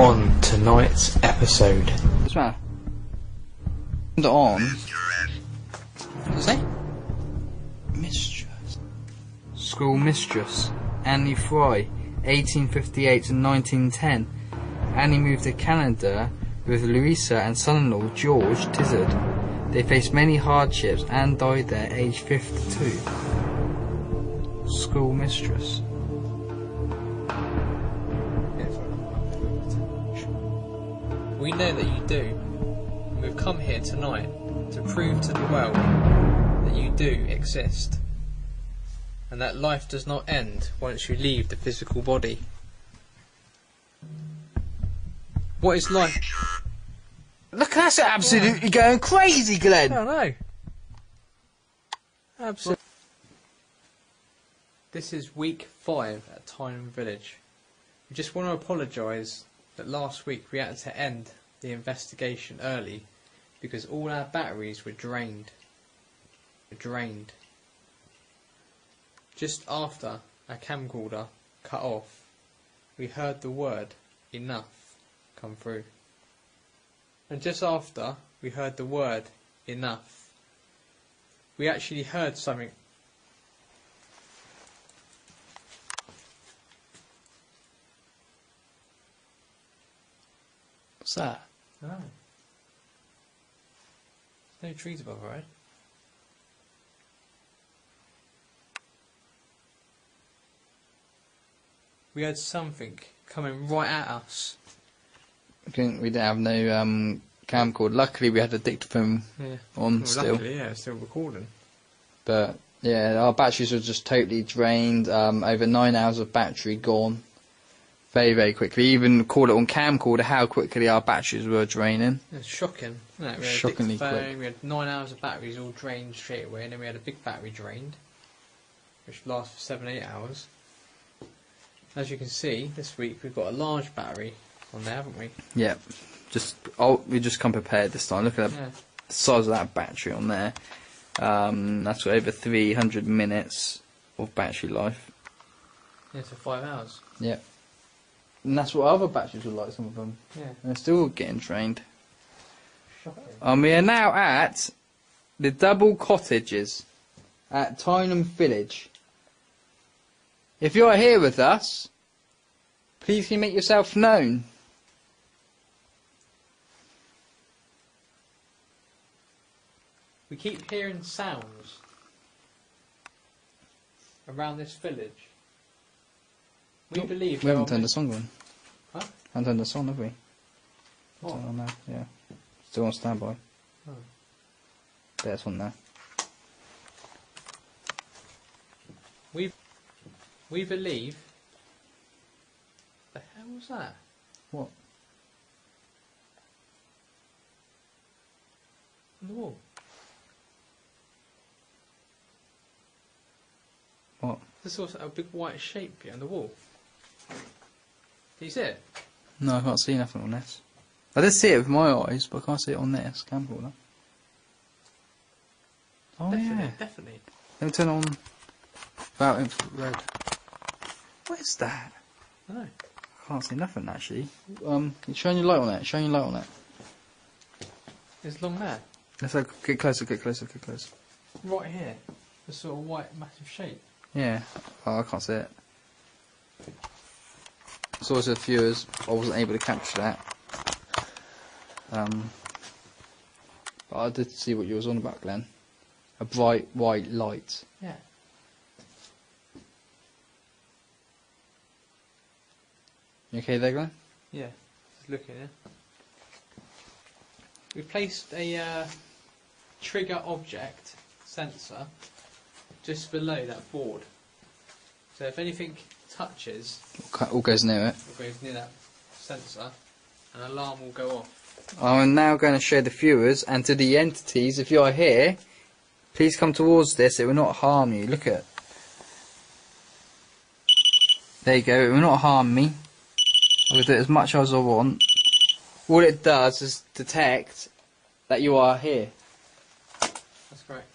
on tonight's episode. What's the matter? Turned it on. What does it say? Mistress. School mistress. Annie Fry, 1858 to 1910. Annie moved to Canada with Louisa and son-in-law George Tizard. They faced many hardships and died there aged 52. School mistress. We know that you do. We've come here tonight to prove to the world that you do exist, and that life does not end once you leave the physical body. What is life? Look, that's absolutely going crazy, Glenn! I know. Absolutely. This is week 5 at Tyneham Village. We just want to apologise that last week we had to end the investigation early because all our batteries were drained. Just after our camcorder cut off, we heard the word enough come through. And just after we heard the word enough, we actually heard something. What's that? Oh. There's no trees above, right? We had something coming right at us. I think we didn't have no camcorder. Luckily, we had a dictaphone on still. Luckily, yeah, it's still recording. But yeah, our batteries were just totally drained. Over 9 hours of battery gone. Very, very quickly. Even caught it on camcorder how quickly our batteries were draining. It's shocking, isn't it? We had Shockingly a dictaphone, quick. we had 9 hours of batteries all drained straight away, and then we had a big battery drained, which lasts for 7-8 hours. As you can see, this week we've got a large battery on there, haven't we? Yeah. We just come prepared this time. Look at the size of that battery on there. That's over 300 minutes of battery life. Yeah, so 5 hours. Yeah. And that's what other batteries were like, some of them. Yeah. And they're still getting drained. Shocking. We are now at the Double Cottages at Tyneham Village. If you're here with us, please can you make yourself known. We keep hearing sounds around this village. We believe We haven't turned the song on. Huh? Haven't turned the song, have we? What? Turn it on now, yeah. Still on standby. Oh. There's one there. We believe. The hell was that? What? On the wall. What? There's also a big white shape behind the wall. Can you see it? No, I can't see nothing on this. I did see it with my eyes, but I can't see it on this camcorder. Oh Definitely, yeah. definitely. Let me turn it on without infrared. What is that? I know. I can't see nothing actually. Shine your light on it. Shine your light on it. It's long there. Let's get closer. Get closer. Get closer. Right here. The sort of white massive shape. Yeah. Oh, I can't see it. So as the viewers, I wasn't able to capture that. But I did see what you was on about, Glenn. A bright white light. Yeah. You okay there, Glenn? Yeah. Just looking here. We placed a trigger object sensor just below that board. So if anything touches All goes near it. or goes near that sensor, an alarm will go off. I'm now going to show the viewers and to the entities, if you are here, please come towards this, it will not harm you. Look at. There you go, it will not harm me. I will do it as much as I want. All it does is detect that you are here. That's correct.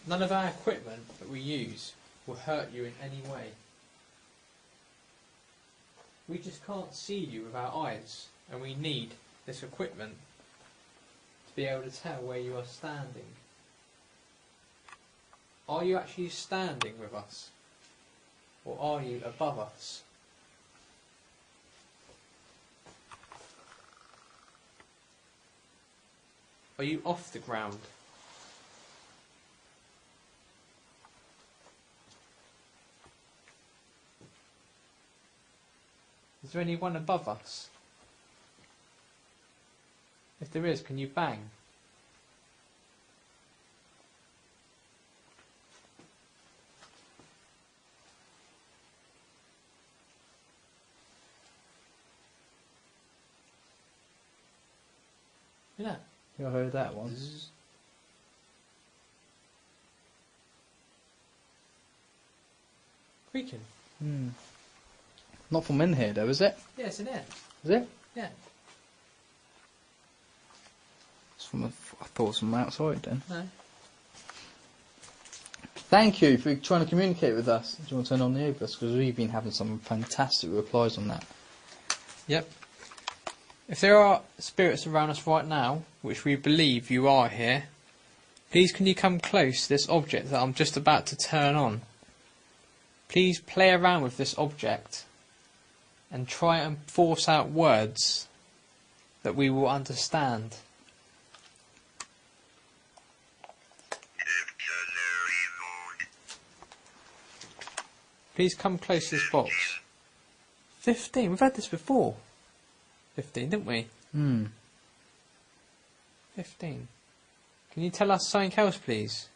None of our equipment that we use will hurt you in any way. We just can't see you with our eyes, and we need this equipment to be able to tell where you are standing. Are you actually standing with us? Or are you above us? Are you off the ground? Is there anyone above us? If there is, can you bang? Yeah. You heard that one? Creaking. Not from in here though, is it? Yeah, it's in here. Is it? Yeah. It's from I thought it was from outside then. No. Thank you for trying to communicate with us. Do you want to turn on the Obus? Because we've been having some fantastic replies on that. Yep. If there are spirits around us right now, which we believe you are here, please can you come close to this object that I'm just about to turn on. Please play around with this object and try and force out words that we will understand. Please come close to this box. 15, we've had this before. 15, didn't we? 15. Can you tell us something else, please?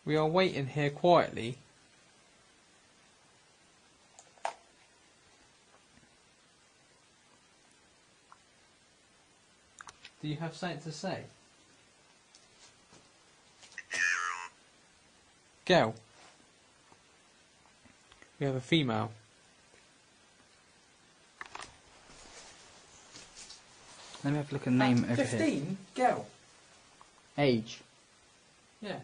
We are waiting here quietly. Do you have something to say? Girl. We have a female. Let me have a look at the name over 15? here. Girl. Age. Yeah.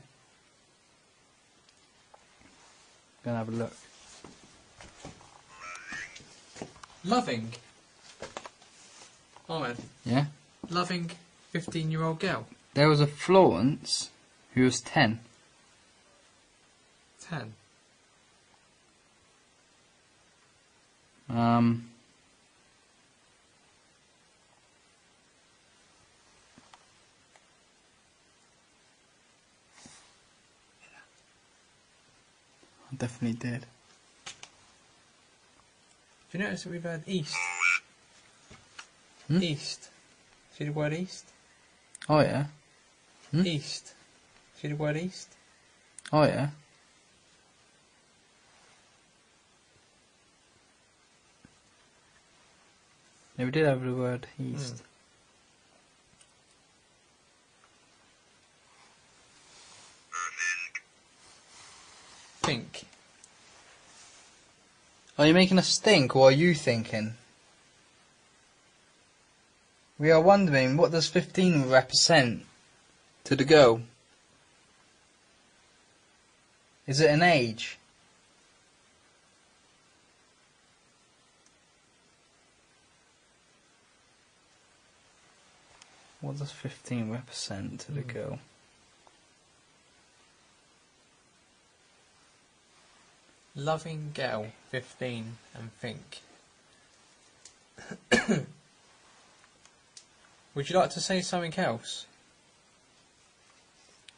Gonna have a look. Loving. Ahmed. Yeah? Loving 15-year-old girl. There was a Florence who was 10. 10. I definitely did. Do you notice that we've had east? Hmm? East. See the word east? Oh yeah. East. See the word east? Oh yeah. Yeah, we did have the word east. Think. Are you making us think, or are you thinking? We are wondering, what does 15 represent to the girl? Is it an age? What does 15 represent to the girl? Loving girl, 15, and think. Would you like to say something else?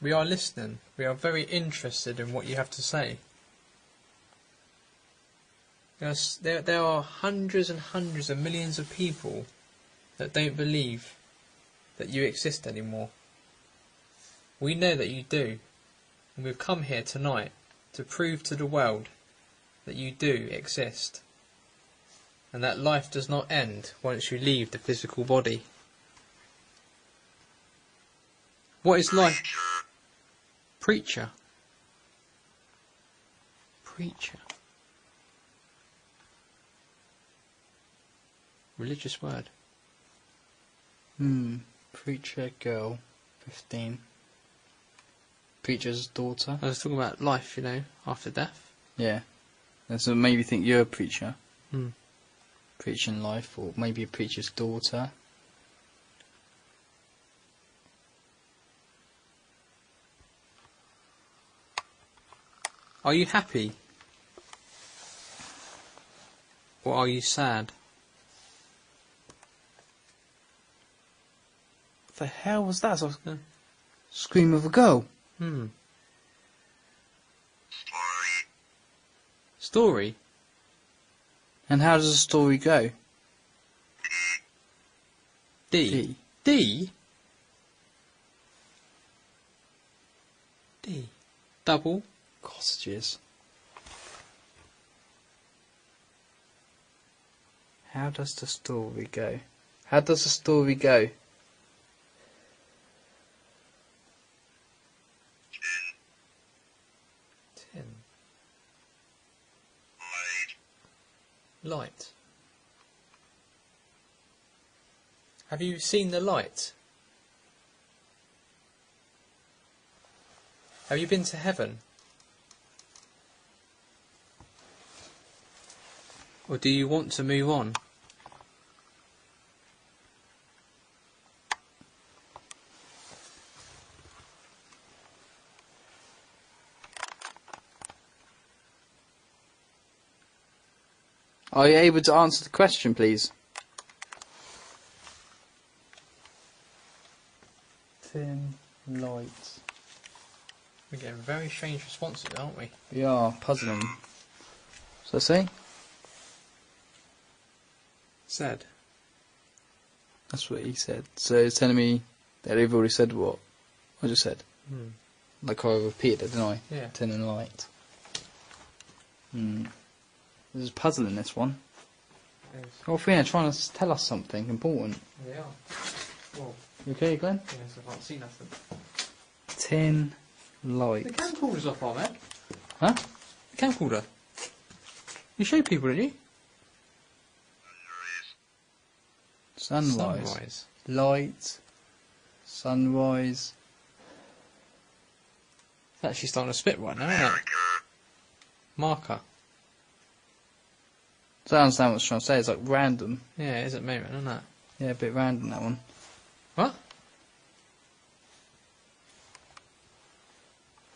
We are listening. We are very interested in what you have to say. There are hundreds and hundreds of millions of people that don't believe that you exist anymore. We know that you do. And we've come here tonight to prove to the world that you do exist. And that life does not end once you leave the physical body. What is life? Preacher. Preacher. Religious word. Preacher girl, 15. Preacher's daughter. I was talking about life, you know, after death. Yeah. And so maybe think you're a preacher. Hmm. Preaching life, or maybe a preacher's daughter. Are you happy? Or are you sad? What the hell was that? Scream of a girl. Story? And how does the story go? D. D? D. Double? Cottages. How does the story go? How does the story go? Tin. Light. Have you seen the light? Have you been to heaven? Or do you want to move on? Are you able to answer the question, please? Tin, light. We're getting very strange responses, aren't we? We are puzzling. So say? Said. That's what he said. So it's telling me that they've already said what I just said. Like I repeated it, didn't I? Yeah. Tin and light. This is puzzling, this one. Yes. Oh, Fiona, trying to tell us something important. They are. Well, You okay, Glenn? yes, I can't see nothing. Tin, light. The camcorder's off, Ahmed. Huh? The camcorder. You showed people, didn't you? Sunrise. Sunrise. Light. Sunrise. It's actually starting to spit right now, isn't it? Marker. So I understand what it's trying to say. It's like random. Yeah, it is at the moment, isn't it? Yeah, a bit random, that one. What?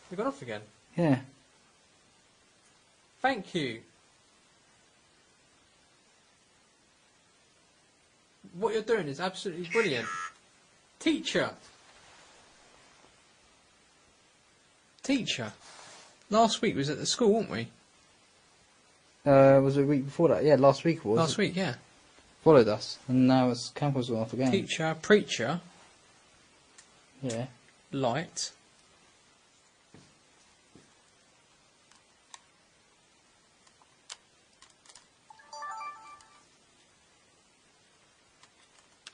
You got off again? Yeah. Thank you. What you're doing is absolutely brilliant. Teacher. Teacher. Last week was at the school, weren't we? Was it a week before that? Yeah, last week it was. Last week, yeah. Followed us. And now it's Campbell's gone off again. Teacher, preacher, Yeah. light.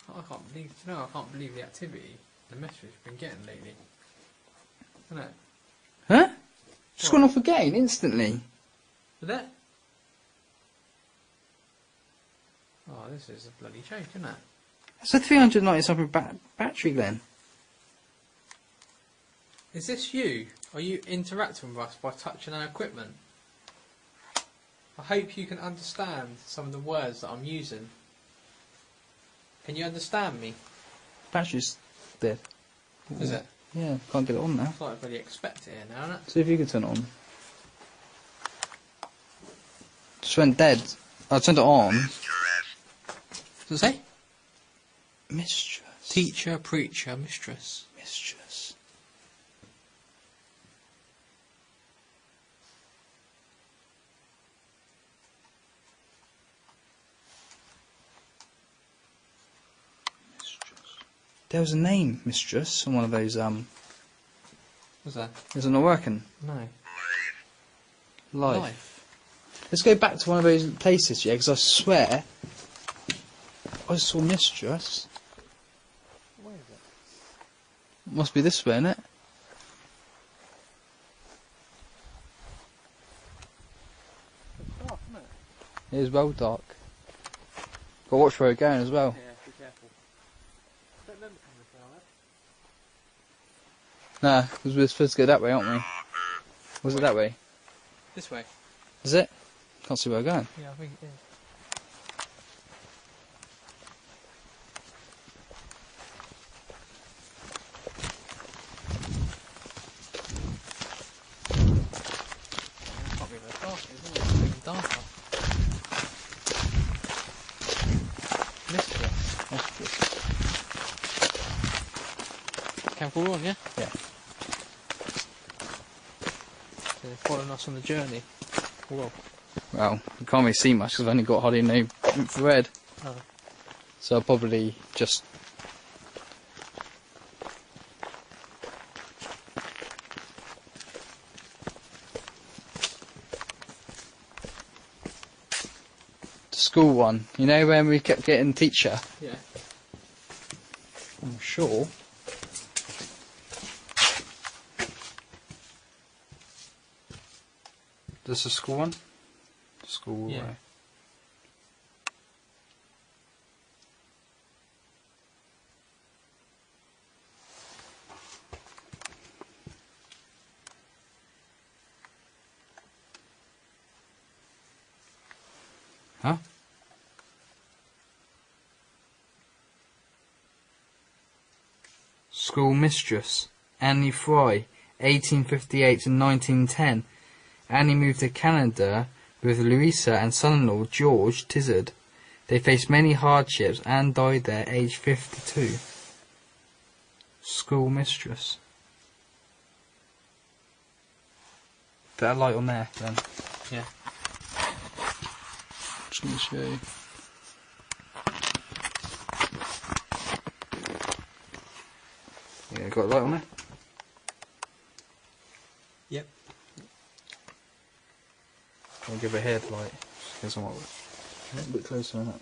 I can't believe, I can't believe the activity, the message we've been getting lately. Isn't it? Huh? Just What? gone off again, instantly. Is that? Oh, this is a bloody joke, isn't it? That's a 390 something battery, Glenn. Is this you? Are you interacting with us by touching our equipment? I hope you can understand some of the words that I'm using. Can you understand me? Battery's dead. Is it? Yeah, can't get it on now. It's like I really expect it here now, isn't it? See if you can turn it on. Just went dead. I turned it on. Does it say? Mistress. Teacher, preacher, mistress. Mistress. There was a name, Mistress, on one of those, What's that? is it not working? No. Life. Let's go back to one of those places, yeah, because I swear I saw Mistress. Where is it? Must be this way, innit? It's dark, isn't it? It is well dark. Got to watch where we're going as well. Yeah, be careful. Don't remember coming this way, Nah, because we're supposed to go that way, aren't we? Was it that way? This way. Is it? Can't see where we're going. Yeah, I think it is. Can't be very dark, isn't it? It's even darker. Mistress. Camcorder on, yeah? Yeah. So they're following us on the journey. Whoa. Well, we can't really see much because I've only got hardly no infrared. Oh. So I'll probably just... The school one. You know when we kept getting teacher? Yeah. I'm sure. This is the school one? School, Yeah. right. Huh? School mistress, Annie Fry, 1858 to 1910. Annie moved to Canada with Louisa and son-in-law George Tizard. They faced many hardships and died there aged 52. School mistress. Put that light on there then. Yeah. Just going to show you. Yeah, got a light on there? Yep. I'll give it a headlight. Just a little bit closer on that.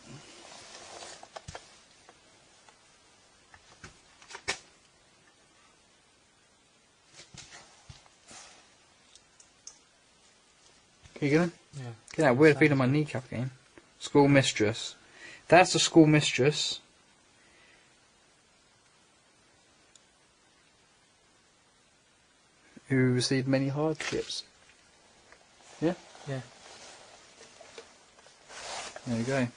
Can you get in? Yeah. Get that weird feeling on my kneecap again. School mistress. That's the school mistress. Who received many hardships. Yeah? Yeah. There you go.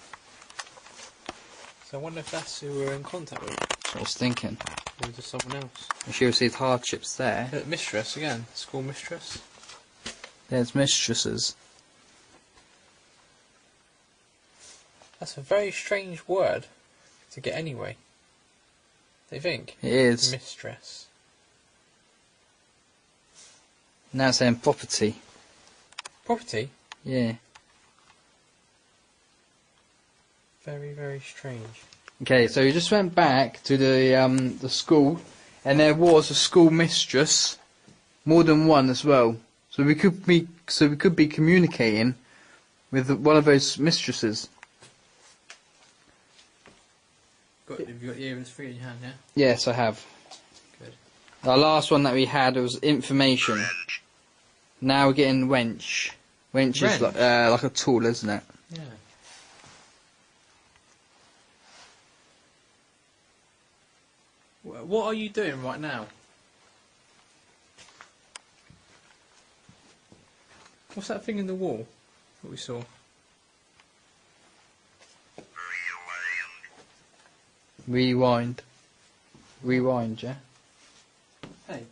So I wonder if that's who we're in contact with. That's what I was thinking. Or just someone else. And she received hardships there. Mistress again. School mistress. There's mistresses. That's a very strange word to get anyway. Do you think? It is. Mistress. Now it's saying property. Property? Yeah. Very, very strange. Okay, so we just went back to the school, and there was a school mistress, more than one as well. So we could be communicating with one of those mistresses. Have you got the earrings free in your hand, yeah? Yes, I have. Good. The last one that we had was information. Now we're getting wench. Wench is like a tool, isn't it? Yeah. What are you doing right now? What's that thing in the wall that we saw? Rewind. Rewind, yeah? Hey,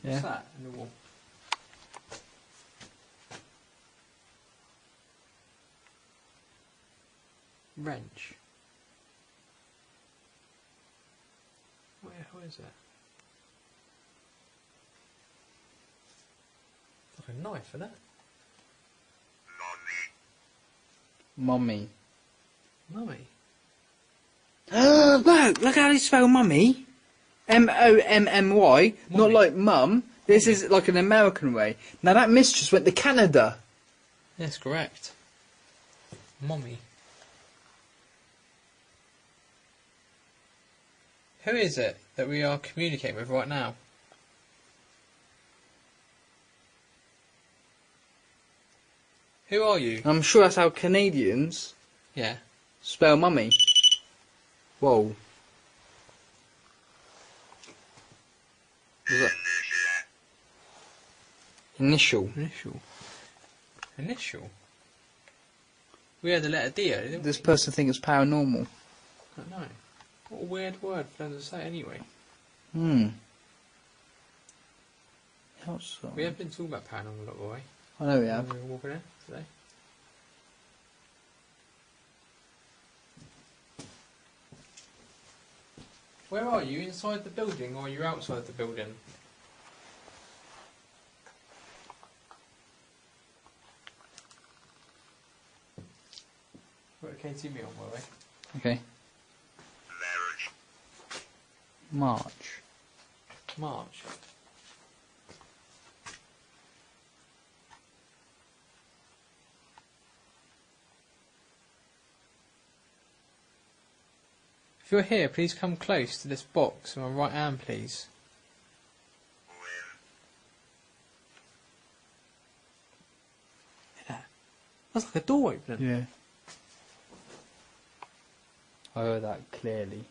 Yeah. what's that in the wall? Wrench. What is that? Like a knife, isn't it? Mummy. Mummy. Look how they spell mummy. M-O-M-M-Y. Not Mummy. like mum. This is like an American way. Now that mistress went to Canada. Yes, correct. Mummy. Who is it that we are communicating with right now? Who are you? I'm sure that's how Canadians Yeah. spell mummy. Whoa. Was that? Initial. Initial? We had the letter D, didn't This we? person thinks it's paranormal. I don't know. What a weird word for them to say anyway. Outside. We have been talking about paranormal a lot, boy. I know we have. We were walking in today. Where are you? Inside the building or are you outside the building? We're at KTV on, by the way. Okay. March. March. If you're here, please come close to this box on my right hand, please. Yeah. That's like a door opening. Yeah. I heard that clearly.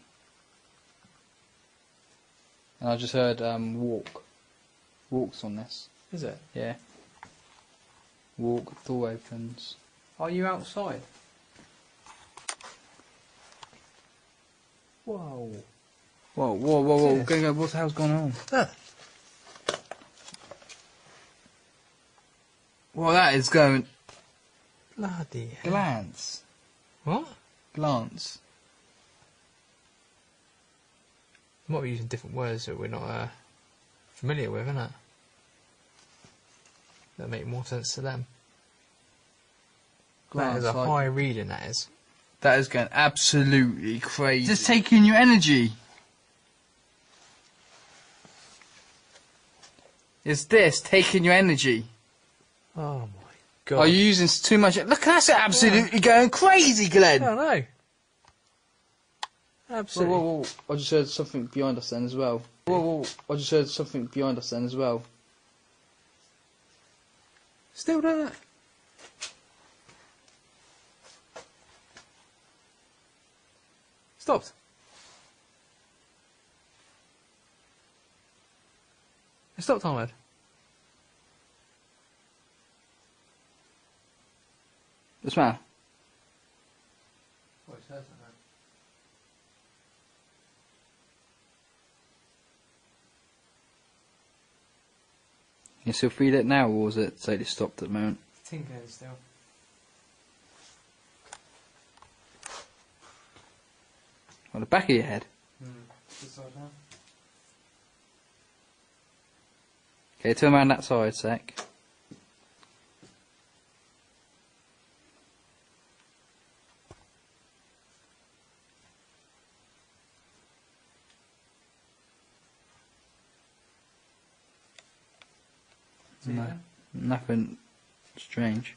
And I just heard walk. Walks on this. Is it? Yeah. Walk, door opens. Are you outside? Whoa. Whoa, whoa, whoa, whoa. What's this? Go, what the hell's going on? Well, that is going... Bloody hell. Glance. What? Glance. Might be using different words that we're not familiar with, innit? That make more sense to them. Glance, that is a like- high reading, that is. That is going absolutely crazy. Just taking your energy. Is this taking your energy? Oh my god. Are you using too much? Look, that's absolutely going crazy, Glenn. I don't know. Absolutely. Whoa, whoa, whoa. I just heard something behind us then as well. Whoa, whoa, whoa. I just heard something behind us then as well. Still don't know. Stopped. It stopped, Ahmed. What's the matter? What, it says that now? You still feel it now, or was it totally stopped at the moment? Tinkling still. On the back of your head? This side now. Okay, turn around that side, sec. See No. there? Nothing strange.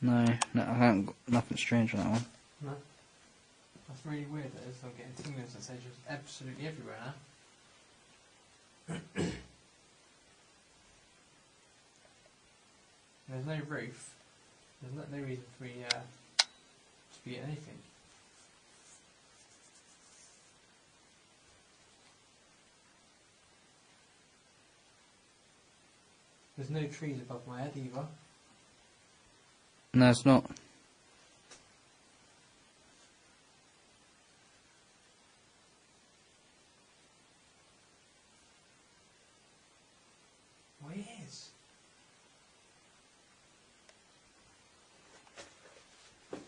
No, I haven't got nothing strange on that one. No. That's really weird, that is. I'm getting tingling sensations absolutely everywhere now. There's no roof. There's no reason for me to be getting anything. There's no trees above my head either. No, it's not. Well, it is. You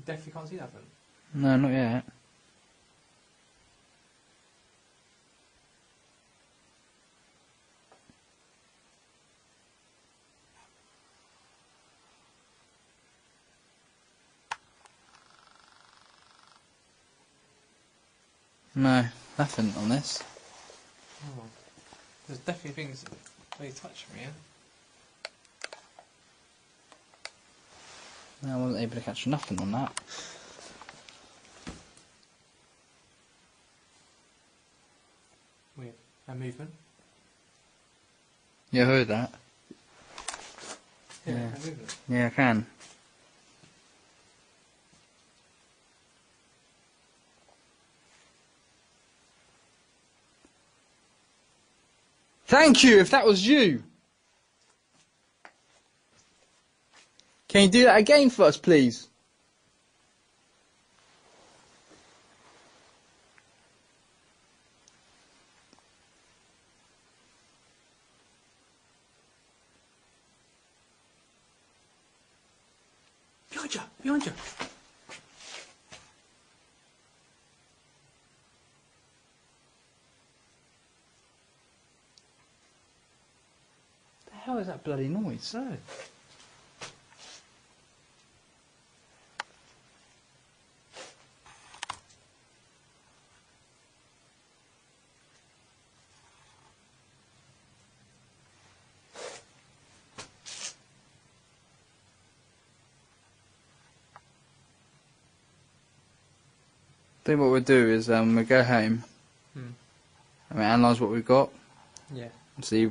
definitely can't see nothing. No, not yet. No, nothing on this. Oh. There's definitely things that they touch me, yeah? No, I wasn't able to catch nothing on that. Weird. A movement. You heard that? Yeah, Yeah. a movement. Yeah, I can. Thank you, if that was you. Can you do that again for us, please? Behind you! Behind you! What the hell is that bloody noise? So. I think what we'll do is we'll go home and we'll analyse what we've got Yeah, and see.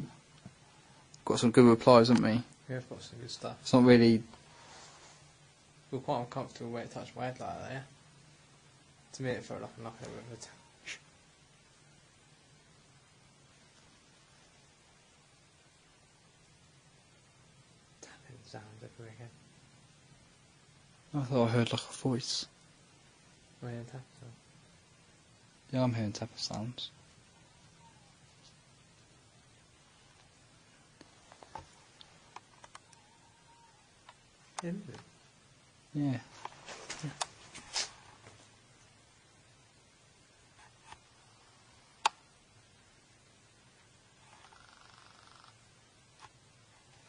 Got some good replies, haven't we? we have got some good stuff. It's not really. We're quite uncomfortable where it touched my head like that, yeah? To me it felt like a knock over the touch. Tapping sounds everywhere again. I thought I heard like a voice. We're in tap sound. Yeah, I'm hearing tapping sounds. Yeah, isn't it? Yeah.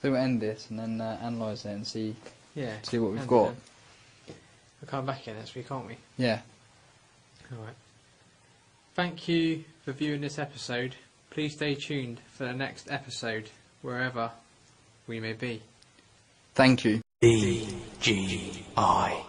So we'll end this and then analyse it and see Yeah. what we've and got. then we'll come back in next week, can't we? Yeah. Alright. Thank you for viewing this episode. Please stay tuned for the next episode, wherever we may be. Thank you. DGI.